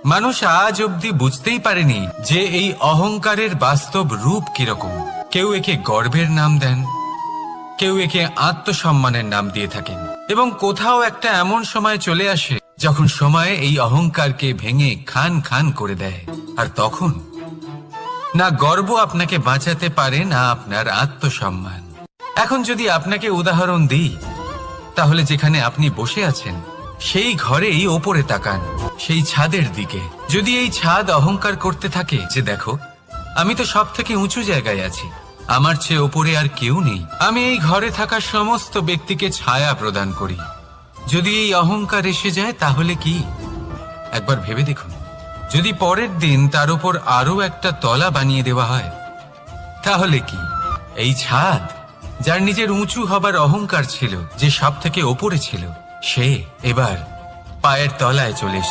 মানুষ আজ অব্দি বুঝতেই পারেনি যে এই অহংকারের বাস্তব রূপ কিরকম। কেউ একে গর্বের নাম দেন, কেউ একে আত্মসম্মানের নাম দিয়ে থাকেন, এবং কোথাও একটা এমন সময় চলে আসে যখন সময় এই অহংকারকে ভেঙে খান খান করে দেয়। আর তখন না গর্ব আপনাকে বাঁচাতে পারে, না আপনার আত্মসম্মান। এখন যদি আপনাকে উদাহরণ দিই, তাহলে যেখানে আপনি বসে আছেন সেই ঘরেই ওপরে তাকান, সেই ছাদের দিকে। যদি এই ছাদ অহংকার করতে থাকে যে দেখো, আমি তো সব থেকে উঁচু জায়গায় আছি, আমার চেয়ে ওপরে আর কেউ নেই, আমি এই ঘরে থাকা সমস্ত ব্যক্তিকে ছায়া প্রদান করি, যদি এই অহংকার এসে যায় তাহলে কি? একবার ভেবে দেখুন, যদি পরের দিন তার উপর আরো একটা তলা বানিয়ে দেওয়া হয়, তাহলে কি? এই ছাদ, যার নিজের উঁচু হবার অহংকার ছিল, যে সব থেকে ওপরে ছিল, সে এবার পায়ের তলায় চলে এসেছে।